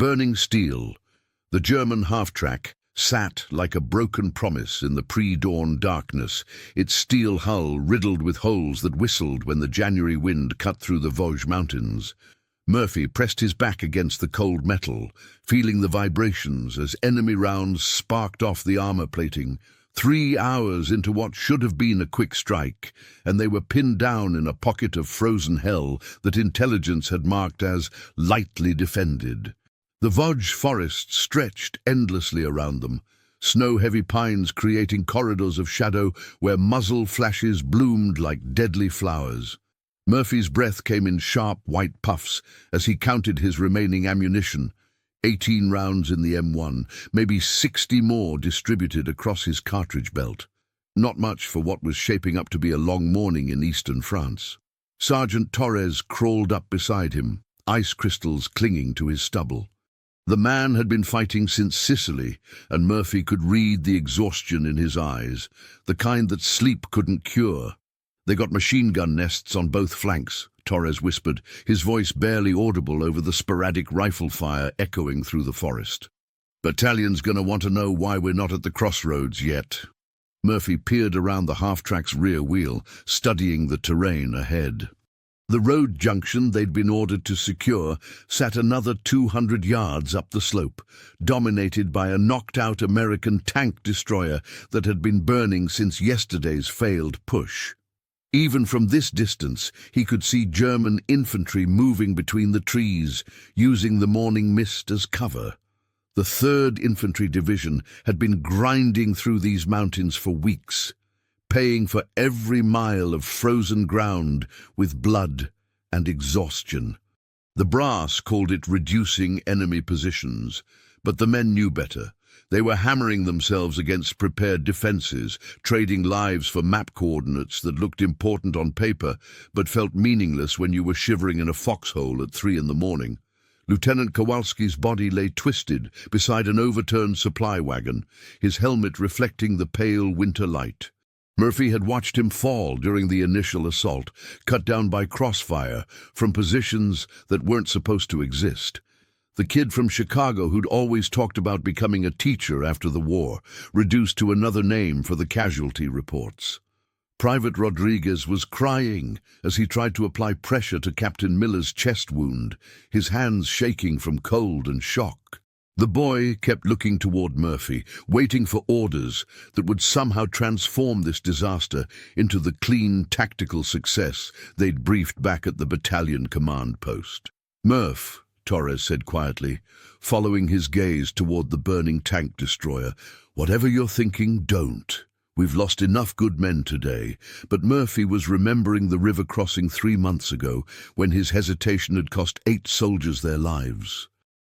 burning steel. The German half-track sat like a broken promise in the pre-dawn darkness, its steel hull riddled with holes that whistled when the January wind cut through the Vosges mountains. Murphy pressed his back against the cold metal, feeling the vibrations as enemy rounds sparked off the armor plating. 3 hours into what should have been a quick strike, and they were pinned down in a pocket of frozen hell that intelligence had marked as lightly defended. The Vosges forest stretched endlessly around them, snow-heavy pines creating corridors of shadow where muzzle flashes bloomed like deadly flowers. Murphy's breath came in sharp white puffs as he counted his remaining ammunition. 18 rounds in the M1, maybe 60 more distributed across his cartridge belt. Not much for what was shaping up to be a long morning in eastern France. Sergeant Torres crawled up beside him, ice crystals clinging to his stubble. The man had been fighting since Sicily, and Murphy could read the exhaustion in his eyes, the kind that sleep couldn't cure. "They got machine gun nests on both flanks," Torres whispered, his voice barely audible over the sporadic rifle fire echoing through the forest. "Battalion's gonna want to know why we're not at the crossroads yet." Murphy peered around the half-track's rear wheel, studying the terrain ahead. The road junction they'd been ordered to secure sat another 200 yards up the slope, dominated by a knocked-out American tank destroyer that had been burning since yesterday's failed push. Even from this distance, he could see German infantry moving between the trees, using the morning mist as cover. The 3rd Infantry Division had been grinding through these mountains for weeks, paying for every mile of frozen ground with blood and exhaustion. The brass called it reducing enemy positions, but the men knew better. They were hammering themselves against prepared defenses, trading lives for map coordinates that looked important on paper but felt meaningless when you were shivering in a foxhole at 3 in the morning. Lieutenant Kowalski's body lay twisted beside an overturned supply wagon, his helmet reflecting the pale winter light. Murphy had watched him fall during the initial assault, cut down by crossfire from positions that weren't supposed to exist. The kid from Chicago who'd always talked about becoming a teacher after the war, reduced to another name for the casualty reports. Private Rodriguez was crying as he tried to apply pressure to Captain Miller's chest wound, his hands shaking from cold and shock. The boy kept looking toward Murphy, waiting for orders that would somehow transform this disaster into the clean tactical success they'd briefed back at the battalion command post. "Murph," Torres said quietly, following his gaze toward the burning tank destroyer, "whatever you're thinking, don't. We've lost enough good men today." But Murphy was remembering the river crossing 3 months ago, when his hesitation had cost 8 soldiers their lives.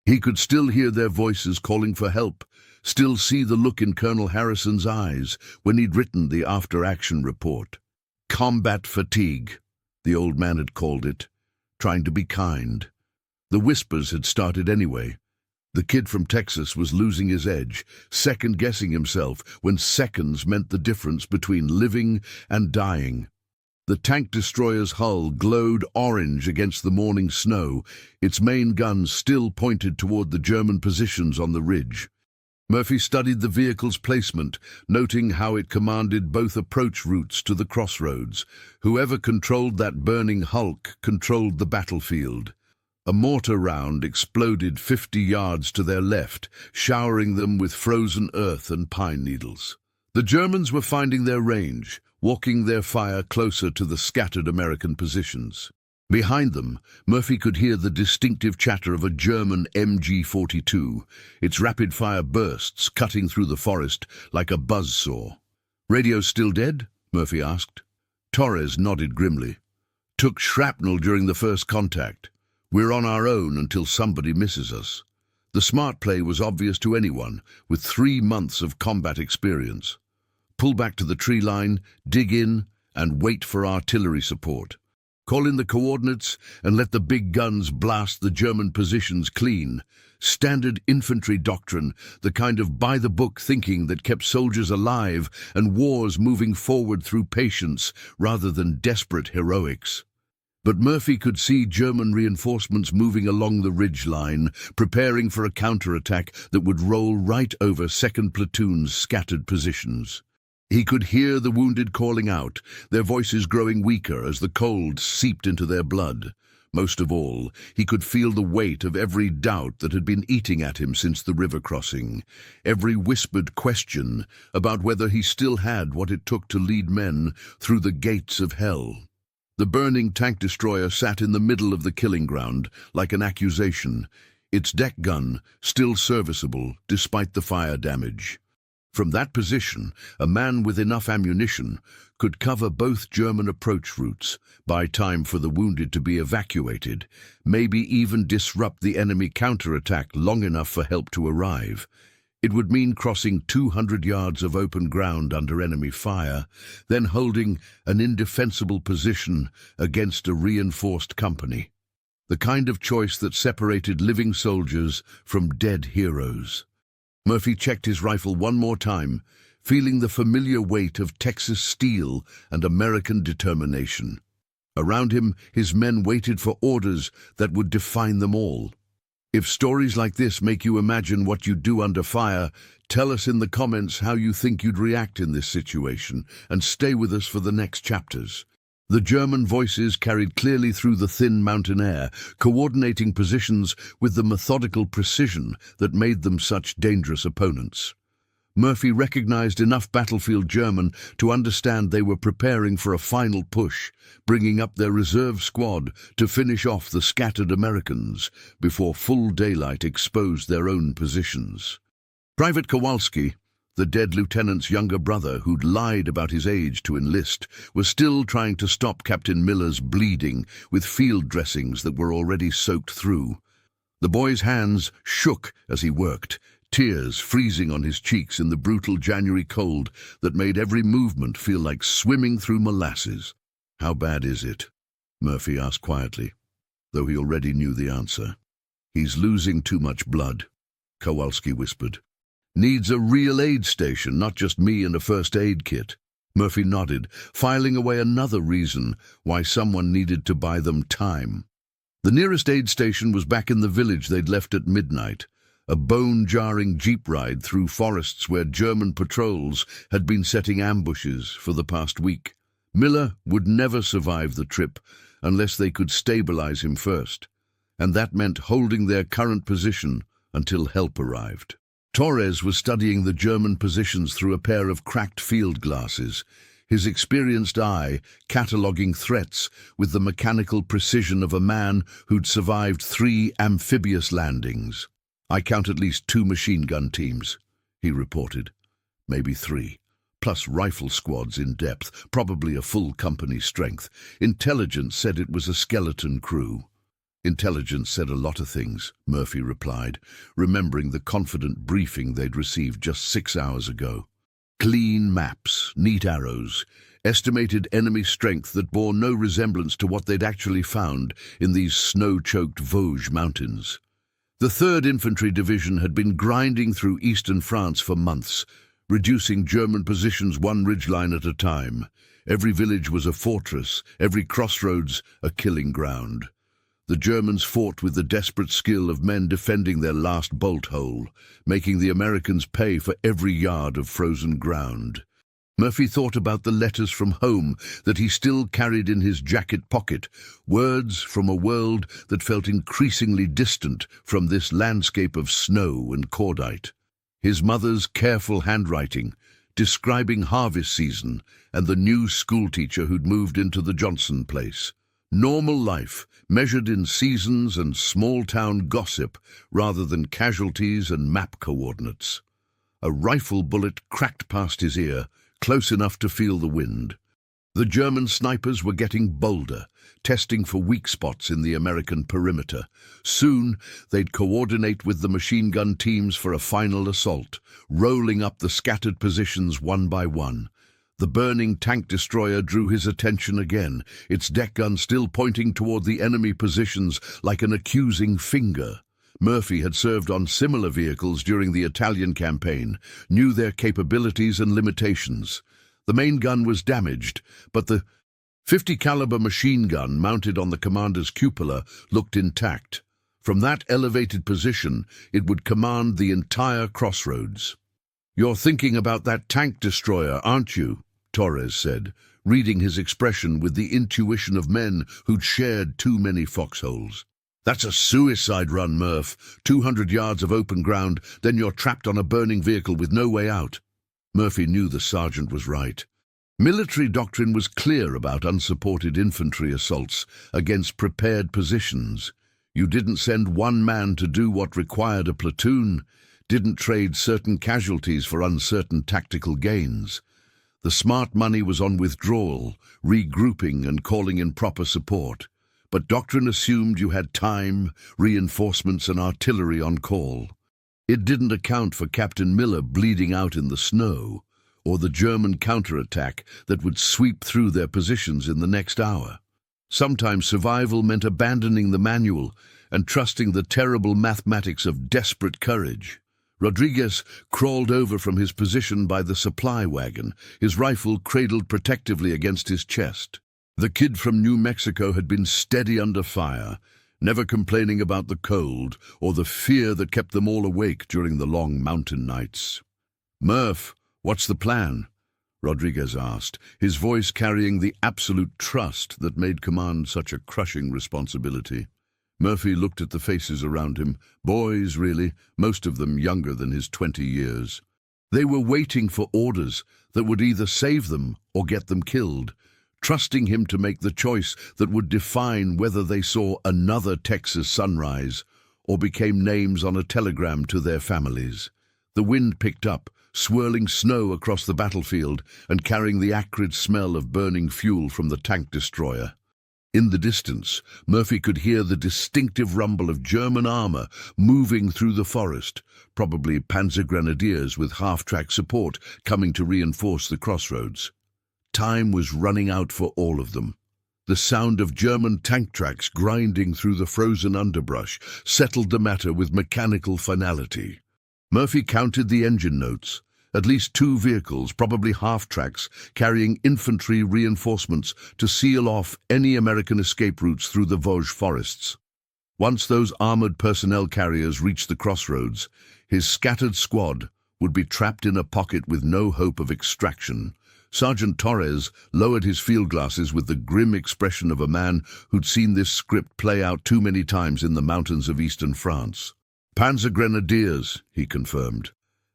He could still hear their voices calling for help, still see the look in Colonel Harrison's eyes when he'd written the after-action report. Combat fatigue, the old man had called it, trying to be kind. The whispers had started anyway. The kid from Texas was losing his edge, second-guessing himself when seconds meant the difference between living and dying. The tank destroyer's hull glowed orange against the morning snow, its main guns still pointed toward the German positions on the ridge. Murphy studied the vehicle's placement, noting how it commanded both approach routes to the crossroads. Whoever controlled that burning hulk controlled the battlefield. A mortar round exploded 50 yards to their left, showering them with frozen earth and pine needles. The Germans were finding their range, walking their fire closer to the scattered American positions. Behind them, Murphy could hear the distinctive chatter of a German MG-42, its rapid-fire bursts cutting through the forest like a buzzsaw. "Radio still dead?" Murphy asked. Torres nodded grimly. "Took shrapnel during the first contact. We're on our own until somebody misses us." The smart play was obvious to anyone with 3 months of combat experience. Pull back to the tree line, dig in, and wait for artillery support. Call in the coordinates and let the big guns blast the German positions clean. Standard infantry doctrine, the kind of by-the-book thinking that kept soldiers alive and wars moving forward through patience rather than desperate heroics. But Murphy could see German reinforcements moving along the ridge line, preparing for a counterattack that would roll right over second platoon's scattered positions. He could hear the wounded calling out, their voices growing weaker as the cold seeped into their blood. Most of all, he could feel the weight of every doubt that had been eating at him since the river crossing, every whispered question about whether he still had what it took to lead men through the gates of hell. The burning tank destroyer sat in the middle of the killing ground, like an accusation, its deck gun still serviceable despite the fire damage. From that position, a man with enough ammunition could cover both German approach routes, buy time for the wounded to be evacuated, maybe even disrupt the enemy counterattack long enough for help to arrive. It would mean crossing 200 yards of open ground under enemy fire, then holding an indefensible position against a reinforced company. The kind of choice that separated living soldiers from dead heroes. Murphy checked his rifle one more time, feeling the familiar weight of Texas steel and American determination. Around him, his men waited for orders that would define them all. If stories like this make you imagine what you'd do under fire, tell us in the comments how you think you'd react in this situation, and stay with us for the next chapters. The German voices carried clearly through the thin mountain air, coordinating positions with the methodical precision that made them such dangerous opponents. Murphy recognized enough battlefield German to understand they were preparing for a final push, bringing up their reserve squad to finish off the scattered Americans before full daylight exposed their own positions. Private Kowalski, the dead lieutenant's younger brother who'd lied about his age to enlist, was still trying to stop Captain Miller's bleeding with field dressings that were already soaked through. The boy's hands shook as he worked, tears freezing on his cheeks in the brutal January cold that made every movement feel like swimming through molasses. "How bad is it?" Murphy asked quietly, though he already knew the answer. "He's losing too much blood," Kowalski whispered. "Needs a real aid station, not just me and a first aid kit." Murphy nodded, filing away another reason why someone needed to buy them time. The nearest aid station was back in the village they'd left at midnight, a bone-jarring jeep ride through forests where German patrols had been setting ambushes for the past week. Miller would never survive the trip unless they could stabilize him first, and that meant holding their current position until help arrived. Torres was studying the German positions through a pair of cracked field glasses, his experienced eye cataloguing threats with the mechanical precision of a man who'd survived 3 amphibious landings. "I count at least 2 machine gun teams," he reported. "Maybe 3, plus rifle squads in depth, probably a full company strength. Intelligence said it was a skeleton crew." "Intelligence said a lot of things," Murphy replied, remembering the confident briefing they'd received just 6 hours ago. Clean maps, neat arrows, estimated enemy strength that bore no resemblance to what they'd actually found in these snow-choked Vosges mountains. The 3rd Infantry Division had been grinding through eastern France for months, reducing German positions one ridgeline at a time. Every village was a fortress, every crossroads a killing ground. The Germans fought with the desperate skill of men defending their last bolt hole, making the Americans pay for every yard of frozen ground. Murphy thought about the letters from home that he still carried in his jacket pocket, words from a world that felt increasingly distant from this landscape of snow and cordite. His mother's careful handwriting, describing harvest season and the new schoolteacher who'd moved into the Johnson place. Normal life, measured in seasons and small-town gossip rather than casualties and map coordinates. A rifle bullet cracked past his ear, close enough to feel the wind. The German snipers were getting bolder, testing for weak spots in the American perimeter. Soon, they'd coordinate with the machine gun teams for a final assault, rolling up the scattered positions one by one. The burning tank destroyer drew his attention again, its deck gun still pointing toward the enemy positions like an accusing finger. Murphy had served on similar vehicles during the Italian campaign, knew their capabilities and limitations. The main gun was damaged, but the 50 caliber machine gun mounted on the commander's cupola looked intact. From that elevated position, it would command the entire crossroads. "You're thinking about that tank destroyer, aren't you?" Torres said, reading his expression with the intuition of men who'd shared too many foxholes. "That's a suicide run, Murph. 200 yards of open ground, then you're trapped on a burning vehicle with no way out." Murphy knew the sergeant was right. Military doctrine was clear about unsupported infantry assaults against prepared positions. You didn't send one man to do what required a platoon, didn't trade certain casualties for uncertain tactical gains. The smart money was on withdrawal, regrouping and calling in proper support. But doctrine assumed you had time, reinforcements and artillery on call. It didn't account for Captain Miller bleeding out in the snow, or the German counterattack that would sweep through their positions in the next hour. Sometimes survival meant abandoning the manual and trusting the terrible mathematics of desperate courage. Rodriguez crawled over from his position by the supply wagon, his rifle cradled protectively against his chest. The kid from New Mexico had been steady under fire, never complaining about the cold or the fear that kept them all awake during the long mountain nights. "Murph, what's the plan?" Rodriguez asked, his voice carrying the absolute trust that made command such a crushing responsibility. Murphy looked at the faces around him, boys really, most of them younger than his 20 years. They were waiting for orders that would either save them or get them killed, trusting him to make the choice that would define whether they saw another Texas sunrise or became names on a telegram to their families. The wind picked up, swirling snow across the battlefield and carrying the acrid smell of burning fuel from the tank destroyer. In the distance, Murphy could hear the distinctive rumble of German armor moving through the forest, probably Panzer Grenadiers with half-track support coming to reinforce the crossroads. Time was running out for all of them. The sound of German tank tracks grinding through the frozen underbrush settled the matter with mechanical finality. Murphy counted the engine notes. At least 2 vehicles, probably half-tracks, carrying infantry reinforcements to seal off any American escape routes through the Vosges forests. Once those armored personnel carriers reached the crossroads, his scattered squad would be trapped in a pocket with no hope of extraction. Sergeant Torres lowered his field glasses with the grim expression of a man who'd seen this script play out too many times in the mountains of eastern France. "Panzer Grenadiers," he confirmed.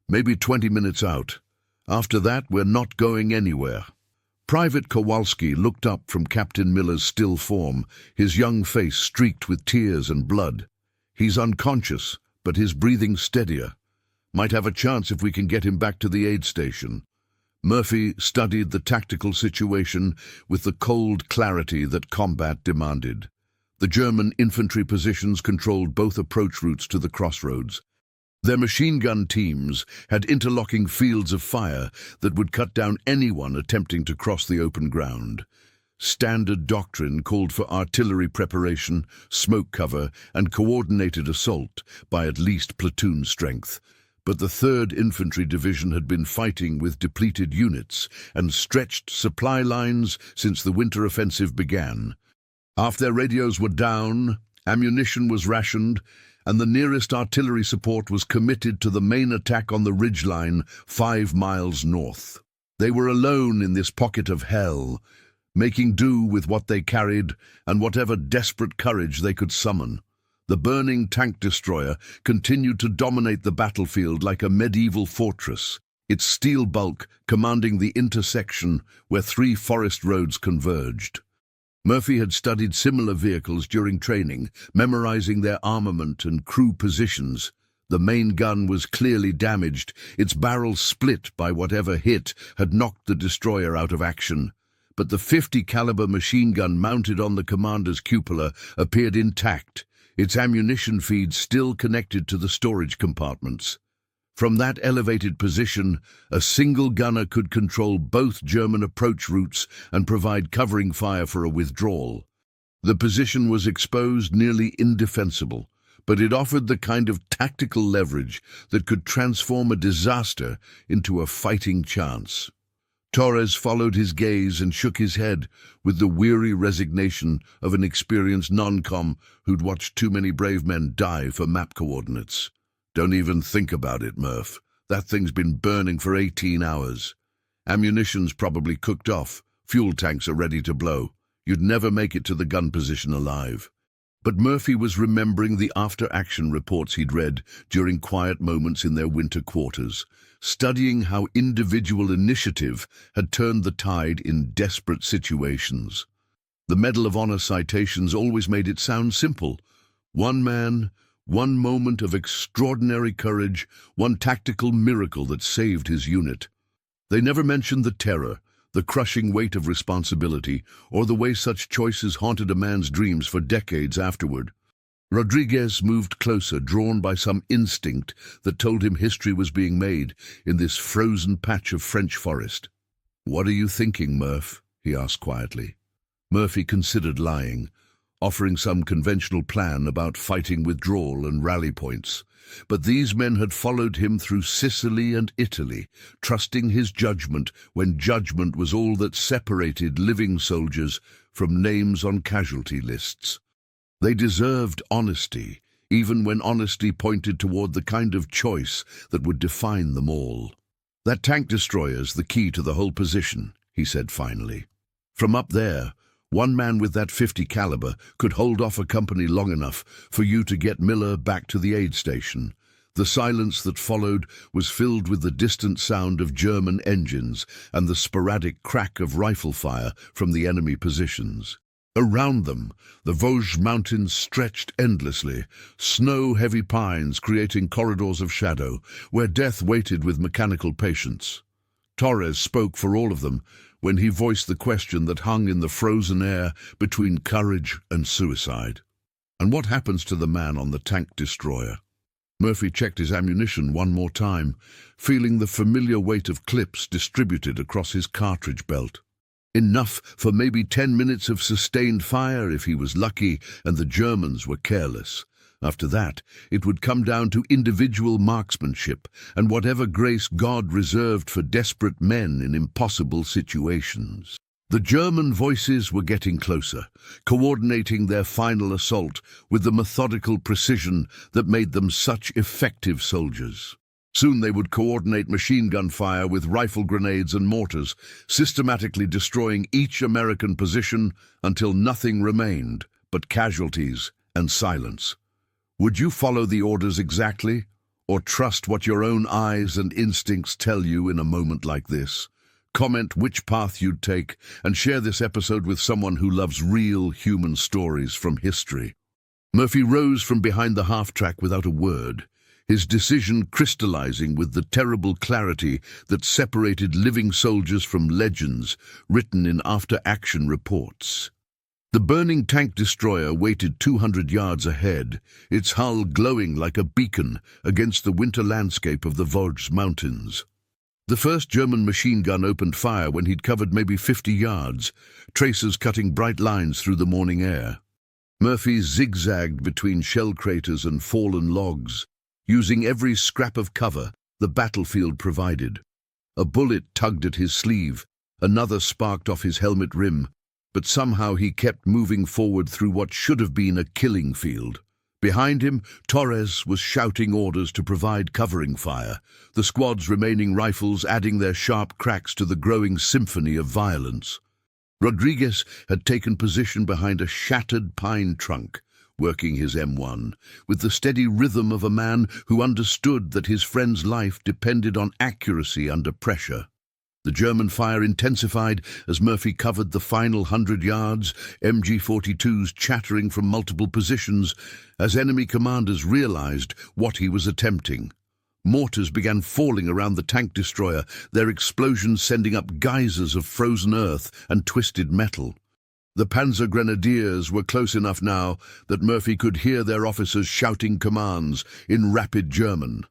"Maybe 20 minutes out. After that, we're not going anywhere." Private Kowalski looked up from Captain Miller's still form, his young face streaked with tears and blood. "He's unconscious, but his breathing's steadier. Might have a chance if we can get him back to the aid station." Murphy studied the tactical situation with the cold clarity that combat demanded. The German infantry positions controlled both approach routes to the crossroads. Their machine gun teams had interlocking fields of fire that would cut down anyone attempting to cross the open ground. Standard doctrine called for artillery preparation, smoke cover, and coordinated assault by at least platoon strength. But the 3rd Infantry Division had been fighting with depleted units and stretched supply lines since the winter offensive began. Half their radios were down, ammunition was rationed, and the nearest artillery support was committed to the main attack on the ridgeline 5 miles north. They were alone in this pocket of hell, making do with what they carried and whatever desperate courage they could summon. The burning tank destroyer continued to dominate the battlefield like a medieval fortress, its steel bulk commanding the intersection where 3 forest roads converged. Murphy had studied similar vehicles during training, memorizing their armament and crew positions. The main gun was clearly damaged, its barrel split by whatever hit had knocked the destroyer out of action. But the 50 caliber machine gun mounted on the commander's cupola appeared intact, its ammunition feed still connected to the storage compartments. From that elevated position, a single gunner could control both German approach routes and provide covering fire for a withdrawal. The position was exposed, nearly indefensible, but it offered the kind of tactical leverage that could transform a disaster into a fighting chance. Torres followed his gaze and shook his head with the weary resignation of an experienced non-com who'd watched too many brave men die for map coordinates. Don't even think about it, Murph. That thing's been burning for 18 hours. Ammunition's probably cooked off. Fuel tanks are ready to blow. You'd never make it to the gun position alive. But Murphy was remembering the after-action reports he'd read during quiet moments in their winter quarters, studying how individual initiative had turned the tide in desperate situations. The Medal of Honor citations always made it sound simple. One man, one moment of extraordinary courage, one tactical miracle that saved his unit. They never mentioned the terror, the crushing weight of responsibility, or the way such choices haunted a man's dreams for decades afterward. Rodriguez moved closer, drawn by some instinct that told him history was being made in this frozen patch of French forest. "What are you thinking, Murph?" he asked quietly. Murphy considered lying, offering some conventional plan about fighting withdrawal and rally points. But these men had followed him through Sicily and Italy, trusting his judgment when judgment was all that separated living soldiers from names on casualty lists. They deserved honesty, even when honesty pointed toward the kind of choice that would define them all. "That tank destroyer's the key to the whole position," he said finally. "From up there, one man with that .50 caliber could hold off a company long enough for you to get Miller back to the aid station." The silence that followed was filled with the distant sound of German engines and the sporadic crack of rifle fire from the enemy positions. Around them, the Vosges Mountains stretched endlessly, snow-heavy pines creating corridors of shadow, where death waited with mechanical patience. Torres spoke for all of them when he voiced the question that hung in the frozen air between courage and suicide. "And what happens to the man on the tank destroyer?" Murphy checked his ammunition one more time, feeling the familiar weight of clips distributed across his cartridge belt. Enough for maybe 10 minutes of sustained fire if he was lucky and the Germans were careless. After that, it would come down to individual marksmanship and whatever grace God reserved for desperate men in impossible situations. The German voices were getting closer, coordinating their final assault with the methodical precision that made them such effective soldiers. Soon they would coordinate machine gun fire with rifle grenades and mortars, systematically destroying each American position until nothing remained but casualties and silence. Would you follow the orders exactly, or trust what your own eyes and instincts tell you in a moment like this? Comment which path you'd take, and share this episode with someone who loves real human stories from history. Murphy rose from behind the half-track without a word, his decision crystallizing with the terrible clarity that separated living soldiers from legends written in after-action reports. The burning tank destroyer waited 200 yards ahead, its hull glowing like a beacon against the winter landscape of the Vosges Mountains. The first German machine gun opened fire when he'd covered maybe 50 yards, tracers cutting bright lines through the morning air. Murphy zigzagged between shell craters and fallen logs, using every scrap of cover the battlefield provided. A bullet tugged at his sleeve, another sparked off his helmet rim, but somehow he kept moving forward through what should have been a killing field. Behind him, Torres was shouting orders to provide covering fire, the squad's remaining rifles adding their sharp cracks to the growing symphony of violence. Rodriguez had taken position behind a shattered pine trunk, working his M1, with the steady rhythm of a man who understood that his friend's life depended on accuracy under pressure. The German fire intensified as Murphy covered the final 100 yards, MG-42s chattering from multiple positions as enemy commanders realized what he was attempting. Mortars began falling around the tank destroyer, their explosions sending up geysers of frozen earth and twisted metal. The Panzer Grenadiers were close enough now that Murphy could hear their officers shouting commands in rapid German.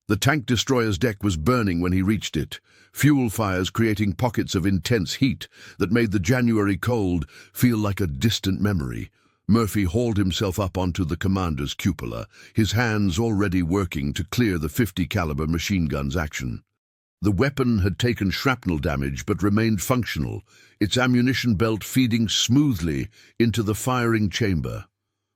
The tank destroyer's deck was burning when he reached it, fuel fires creating pockets of intense heat that made the January cold feel like a distant memory. Murphy hauled himself up onto the commander's cupola, his hands already working to clear the .50 caliber machine gun's action. The weapon had taken shrapnel damage but remained functional, its ammunition belt feeding smoothly into the firing chamber.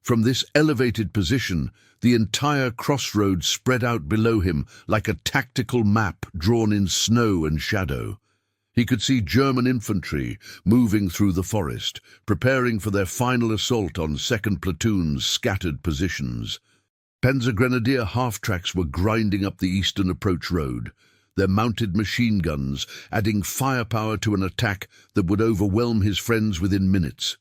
From this elevated position, the entire crossroads spread out below him like a tactical map drawn in snow and shadow. He could see German infantry moving through the forest, preparing for their final assault on 2nd Platoon's scattered positions. Panzergrenadier half-tracks were grinding up the eastern approach road, their mounted machine guns adding firepower to an attack that would overwhelm his friends within minutes.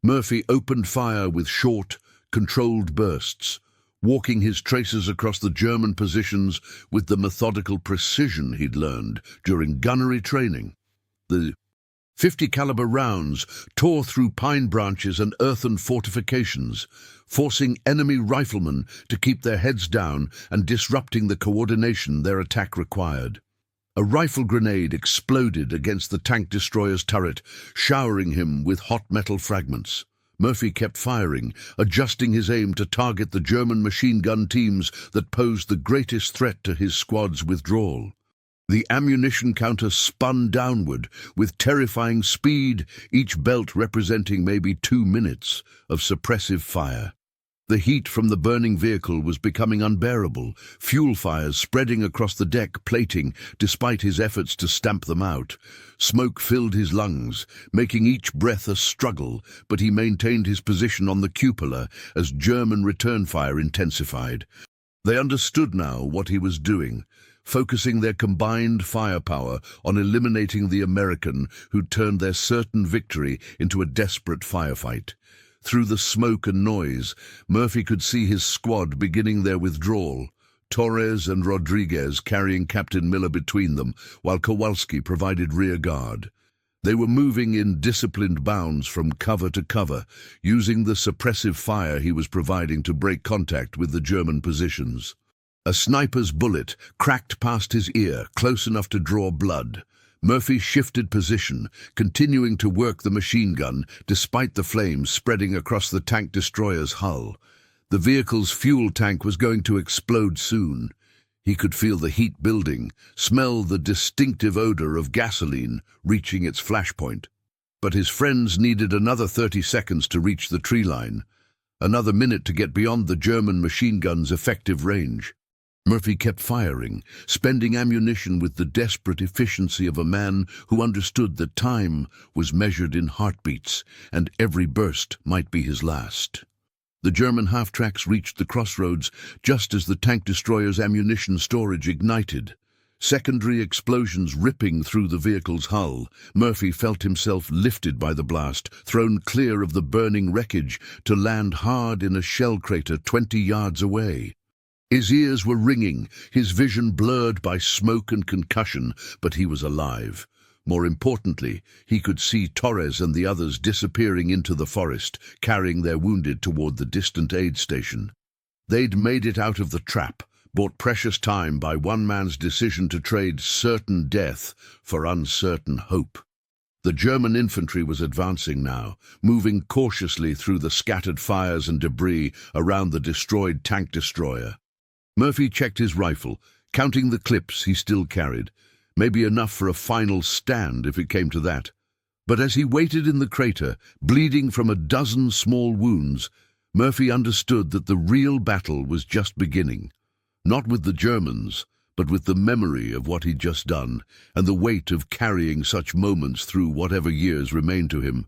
Murphy opened fire with short, controlled bursts, walking his tracers across the German positions with the methodical precision he'd learned during gunnery training. The 50 caliber rounds tore through pine branches and earthen fortifications, forcing enemy riflemen to keep their heads down and disrupting the coordination their attack required. A rifle grenade exploded against the tank destroyer's turret, showering him with hot metal fragments. Murphy kept firing, adjusting his aim to target the German machine gun teams that posed the greatest threat to his squad's withdrawal. The ammunition counter spun downward with terrifying speed, each belt representing maybe 2 minutes of suppressive fire. The heat from the burning vehicle was becoming unbearable, fuel fires spreading across the deck plating despite his efforts to stamp them out. Smoke filled his lungs, making each breath a struggle, but he maintained his position on the cupola as German return fire intensified. They understood now what he was doing, focusing their combined firepower on eliminating the American who'd turned their certain victory into a desperate firefight. Through the smoke and noise, Murphy could see his squad beginning their withdrawal, Torres and Rodriguez carrying Captain Miller between them, while Kowalski provided rear guard. They were moving in disciplined bounds from cover to cover, using the suppressive fire he was providing to break contact with the German positions. A sniper's bullet cracked past his ear, close enough to draw blood. Murphy shifted position, continuing to work the machine gun despite the flames spreading across the tank destroyer's hull. The vehicle's fuel tank was going to explode soon. He could feel the heat building, smell the distinctive odor of gasoline reaching its flashpoint. But his friends needed another 30 seconds to reach the tree line, another minute to get beyond the German machine gun's effective range. Murphy kept firing, spending ammunition with the desperate efficiency of a man who understood that time was measured in heartbeats, and every burst might be his last. The German half-tracks reached the crossroads just as the tank destroyer's ammunition storage ignited. Secondary explosions ripping through the vehicle's hull, Murphy felt himself lifted by the blast, thrown clear of the burning wreckage to land hard in a shell crater 20 yards away. His ears were ringing, his vision blurred by smoke and concussion, but he was alive. More importantly, he could see Torres and the others disappearing into the forest, carrying their wounded toward the distant aid station. They'd made it out of the trap, bought precious time by one man's decision to trade certain death for uncertain hope. The German infantry was advancing now, moving cautiously through the scattered fires and debris around the destroyed tank destroyer. Murphy checked his rifle, counting the clips he still carried, maybe enough for a final stand if it came to that. But as he waited in the crater, bleeding from a dozen small wounds, Murphy understood that the real battle was just beginning. Not with the Germans, but with the memory of what he'd just done, and the weight of carrying such moments through whatever years remained to him.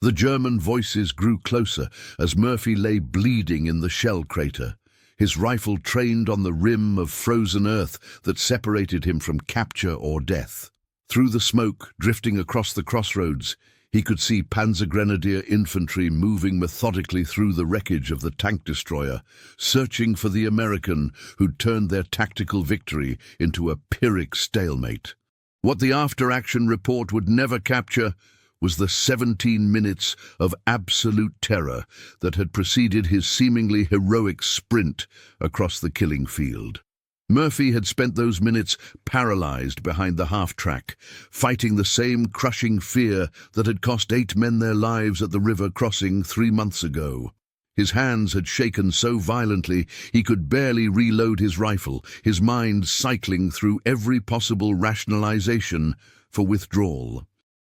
The German voices grew closer as Murphy lay bleeding in the shell crater, his rifle trained on the rim of frozen earth that separated him from capture or death. Through the smoke drifting across the crossroads, he could see Panzergrenadier infantry moving methodically through the wreckage of the tank destroyer, searching for the American who'd turned their tactical victory into a Pyrrhic stalemate. What the after-action report would never capture was the 17 minutes of absolute terror that had preceded his seemingly heroic sprint across the killing field. Murphy had spent those minutes paralyzed behind the half-track, fighting the same crushing fear that had cost 8 men their lives at the river crossing 3 months ago. His hands had shaken so violently he could barely reload his rifle, his mind cycling through every possible rationalization for withdrawal.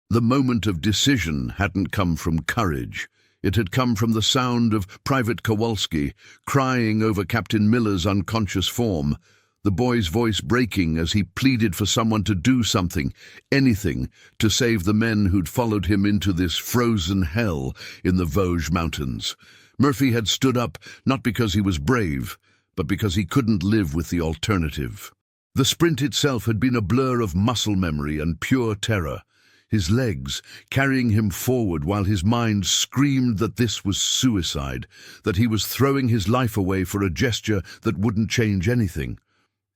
The moment of decision hadn't come from courage. It had come from the sound of Private Kowalski crying over Captain Miller's unconscious form, the boy's voice breaking as he pleaded for someone to do something, anything, to save the men who'd followed him into this frozen hell in the Vosges Mountains. Murphy had stood up not because he was brave, but because he couldn't live with the alternative. The sprint itself had been a blur of muscle memory and pure terror, his legs carrying him forward while his mind screamed that this was suicide, that he was throwing his life away for a gesture that wouldn't change anything.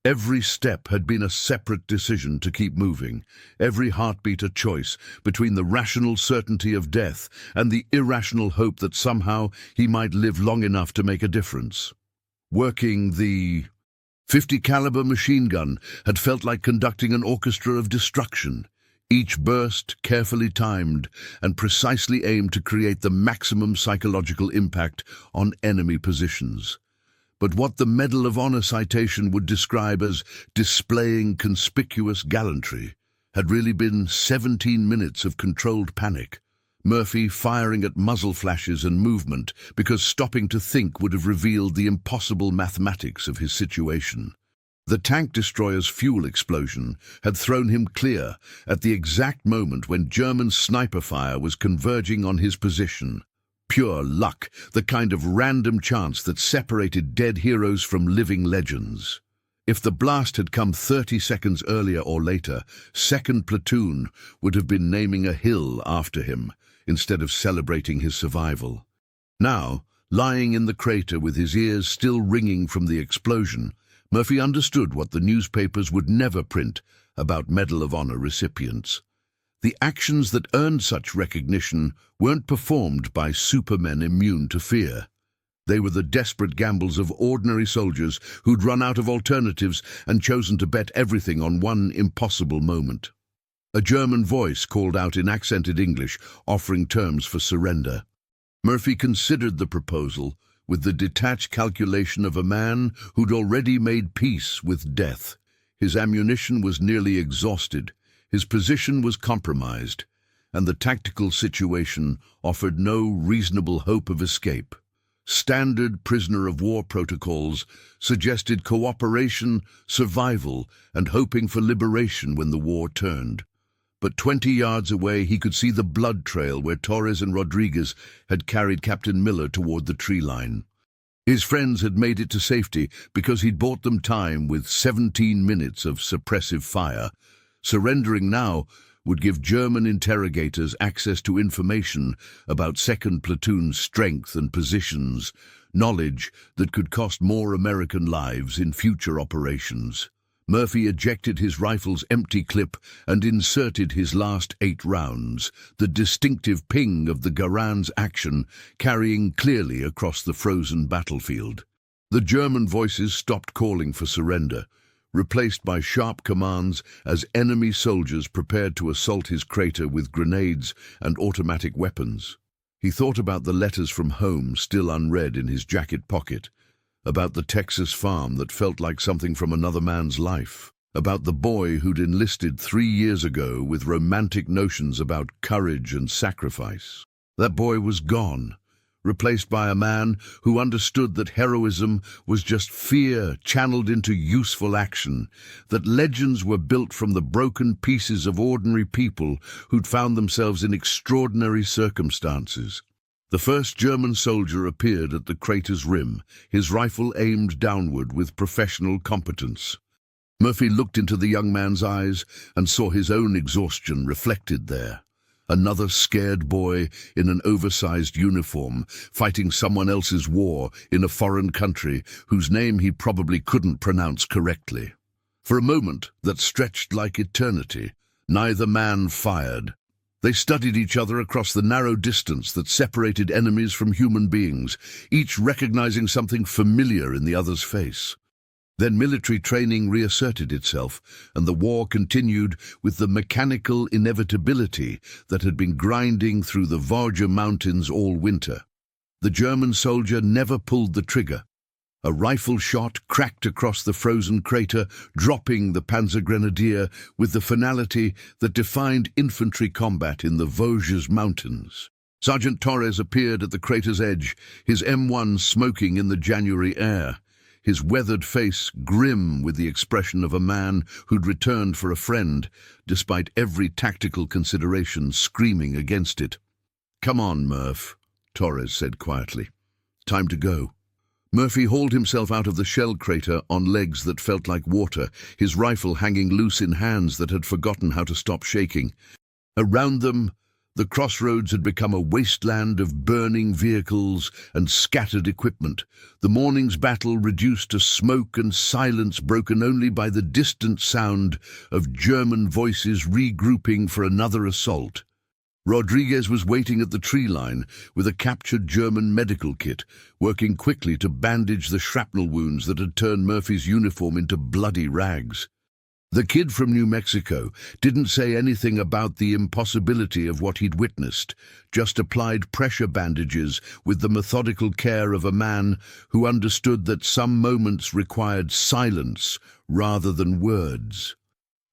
Every step had been a separate decision to keep moving, every heartbeat a choice between the rational certainty of death and the irrational hope that somehow he might live long enough to make a difference. Working the .50 caliber machine gun had felt like conducting an orchestra of destruction, each burst carefully timed and precisely aimed to create the maximum psychological impact on enemy positions. But what the Medal of Honor citation would describe as displaying conspicuous gallantry had really been 17 minutes of controlled panic, Murphy firing at muzzle flashes and movement because stopping to think would have revealed the impossible mathematics of his situation. The tank destroyer's fuel explosion had thrown him clear at the exact moment when German sniper fire was converging on his position. Pure luck, the kind of random chance that separated dead heroes from living legends. If the blast had come 30 seconds earlier or later, 2nd Platoon would have been naming a hill after him, instead of celebrating his survival. Now, lying in the crater with his ears still ringing from the explosion, Murphy understood what the newspapers would never print about Medal of Honor recipients. The actions that earned such recognition weren't performed by supermen immune to fear. They were the desperate gambles of ordinary soldiers who'd run out of alternatives and chosen to bet everything on one impossible moment. A German voice called out in accented English, offering terms for surrender. Murphy considered the proposal with the detached calculation of a man who'd already made peace with death. His ammunition was nearly exhausted. His position was compromised, and the tactical situation offered no reasonable hope of escape. Standard prisoner of war protocols suggested cooperation, survival, and hoping for liberation when the war turned. But 20 yards away he could see the blood trail where Torres and Rodriguez had carried Captain Miller toward the tree line. His friends had made it to safety because he'd bought them time with 17 minutes of suppressive fire. Surrendering now would give German interrogators access to information about 2nd Platoon's strength and positions, knowledge that could cost more American lives in future operations. Murphy ejected his rifle's empty clip and inserted his last 8 rounds, the distinctive ping of the Garan's action carrying clearly across the frozen battlefield. The German voices stopped calling for surrender, replaced by sharp commands as enemy soldiers prepared to assault his crater with grenades and automatic weapons. He thought about the letters from home still unread in his jacket pocket, about the Texas farm that felt like something from another man's life, about the boy who'd enlisted 3 years ago with romantic notions about courage and sacrifice. That boy was gone, replaced by a man who understood that heroism was just fear channeled into useful action, that legends were built from the broken pieces of ordinary people who'd found themselves in extraordinary circumstances. The first German soldier appeared at the crater's rim, his rifle aimed downward with professional competence. Murphy looked into the young man's eyes and saw his own exhaustion reflected there. Another scared boy in an oversized uniform, fighting someone else's war in a foreign country whose name he probably couldn't pronounce correctly. For a moment that stretched like eternity, neither man fired. They studied each other across the narrow distance that separated enemies from human beings, each recognizing something familiar in the other's face. Then military training reasserted itself, and the war continued with the mechanical inevitability that had been grinding through the Vosges Mountains all winter. The German soldier never pulled the trigger. A rifle shot cracked across the frozen crater, dropping the Panzer Grenadier with the finality that defined infantry combat in the Vosges Mountains. Sergeant Torres appeared at the crater's edge, his M1 smoking in the January air, his weathered face grim with the expression of a man who'd returned for a friend, despite every tactical consideration screaming against it. "Come on, Murph," Torres said quietly. "Time to go." Murphy hauled himself out of the shell crater on legs that felt like water, his rifle hanging loose in hands that had forgotten how to stop shaking. Around them, the crossroads had become a wasteland of burning vehicles and scattered equipment, the morning's battle reduced to smoke and silence broken only by the distant sound of German voices regrouping for another assault. Rodriguez was waiting at the tree line with a captured German medical kit, working quickly to bandage the shrapnel wounds that had turned Murphy's uniform into bloody rags. The kid from New Mexico didn't say anything about the impossibility of what he'd witnessed, just applied pressure bandages with the methodical care of a man who understood that some moments required silence rather than words.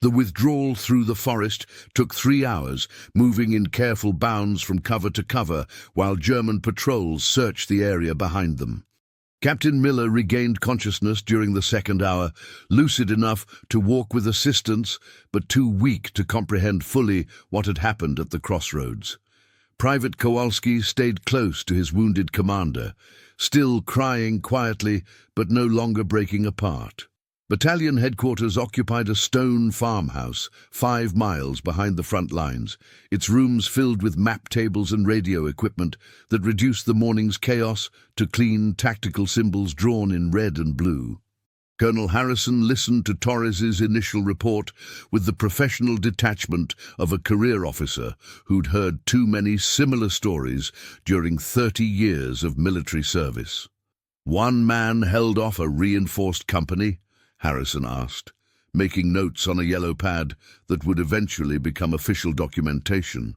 The withdrawal through the forest took 3 hours, moving in careful bounds from cover to cover, while German patrols searched the area behind them. Captain Miller regained consciousness during the second hour, lucid enough to walk with assistance, but too weak to comprehend fully what had happened at the crossroads. Private Kowalski stayed close to his wounded commander, still crying quietly, but no longer breaking apart. Battalion headquarters occupied a stone farmhouse 5 miles behind the front lines, its rooms filled with map tables and radio equipment that reduced the morning's chaos to clean tactical symbols drawn in red and blue. Colonel Harrison listened to Torres's initial report with the professional detachment of a career officer who'd heard too many similar stories during 30 years of military service. "One man held off a reinforced company?" Harrison asked, making notes on a yellow pad that would eventually become official documentation.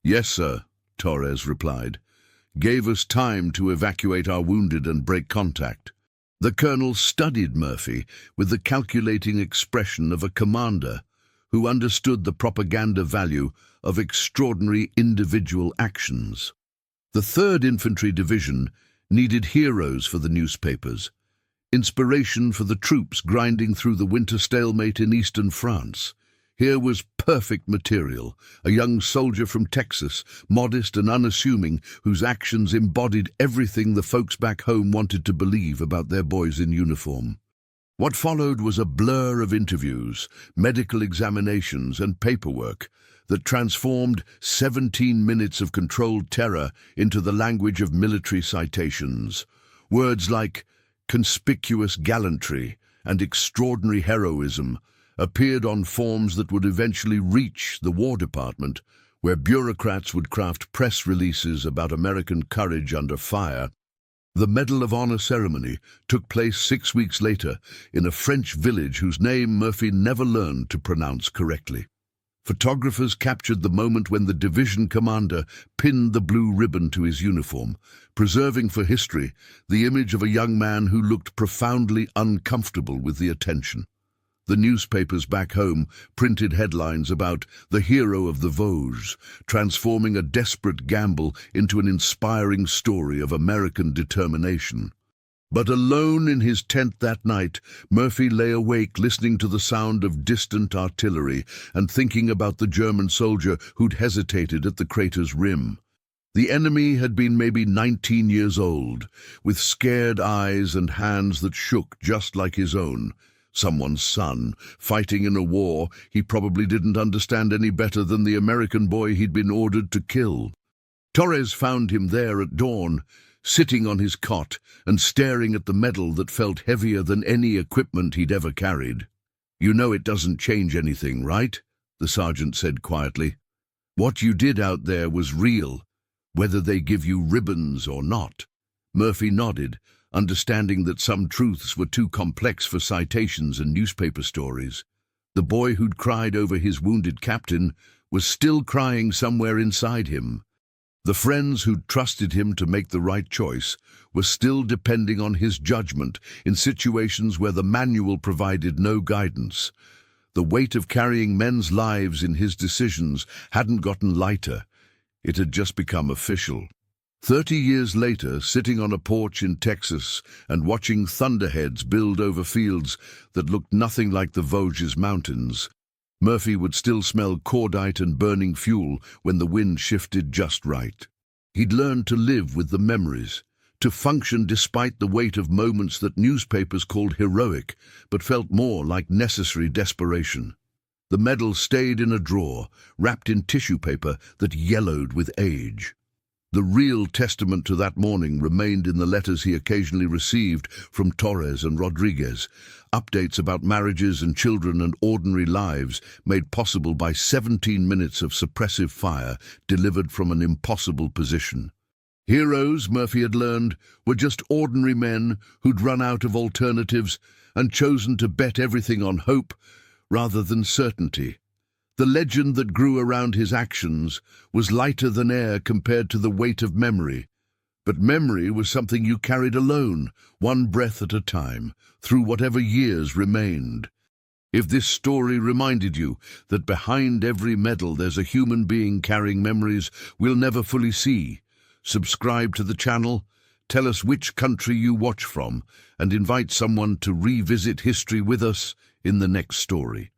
"Yes, sir," Torres replied. "Gave us time to evacuate our wounded and break contact." The colonel studied Murphy with the calculating expression of a commander who understood the propaganda value of extraordinary individual actions. The 3rd Infantry Division needed heroes for the newspapers, inspiration for the troops grinding through the winter stalemate in eastern France. Here was perfect material, a young soldier from Texas, modest and unassuming, whose actions embodied everything the folks back home wanted to believe about their boys in uniform. What followed was a blur of interviews, medical examinations and paperwork that transformed 17 minutes of controlled terror into the language of military citations. Words like conspicuous gallantry and extraordinary heroism appeared on forms that would eventually reach the War Department, where bureaucrats would craft press releases about American courage under fire. The Medal of Honor ceremony took place 6 weeks later in a French village whose name Murphy never learned to pronounce correctly. Photographers captured the moment when the division commander pinned the blue ribbon to his uniform, preserving for history the image of a young man who looked profoundly uncomfortable with the attention. The newspapers back home printed headlines about the hero of the Vosges, transforming a desperate gamble into an inspiring story of American determination. But alone in his tent that night, Murphy lay awake listening to the sound of distant artillery and thinking about the German soldier who'd hesitated at the crater's rim. The enemy had been maybe 19 years old, with scared eyes and hands that shook just like his own. Someone's son, fighting in a war he probably didn't understand any better than the American boy he'd been ordered to kill. Torres found him there at dawn, sitting on his cot and staring at the medal that felt heavier than any equipment he'd ever carried. "You know it doesn't change anything, right?" the sergeant said quietly. "What you did out there was real, whether they give you ribbons or not." Murphy nodded, understanding that some truths were too complex for citations and newspaper stories. The boy who'd cried over his wounded captain was still crying somewhere inside him. The friends who'd trusted him to make the right choice were still depending on his judgment in situations where the manual provided no guidance. The weight of carrying men's lives in his decisions hadn't gotten lighter. It had just become official. 30 years later, sitting on a porch in Texas and watching thunderheads build over fields that looked nothing like the Vosges Mountains, Murphy would still smell cordite and burning fuel when the wind shifted just right. He'd learned to live with the memories, to function despite the weight of moments that newspapers called heroic, but felt more like necessary desperation. The medal stayed in a drawer, wrapped in tissue paper that yellowed with age. The real testament to that morning remained in the letters he occasionally received from Torres and Rodriguez, updates about marriages and children and ordinary lives made possible by 17 minutes of suppressive fire delivered from an impossible position. Heroes, Murphy had learned, were just ordinary men who'd run out of alternatives and chosen to bet everything on hope rather than certainty. The legend that grew around his actions was lighter than air compared to the weight of memory. But memory was something you carried alone, one breath at a time, through whatever years remained. If this story reminded you that behind every medal there's a human being carrying memories we'll never fully see, subscribe to the channel, tell us which country you watch from, and invite someone to revisit history with us in the next story.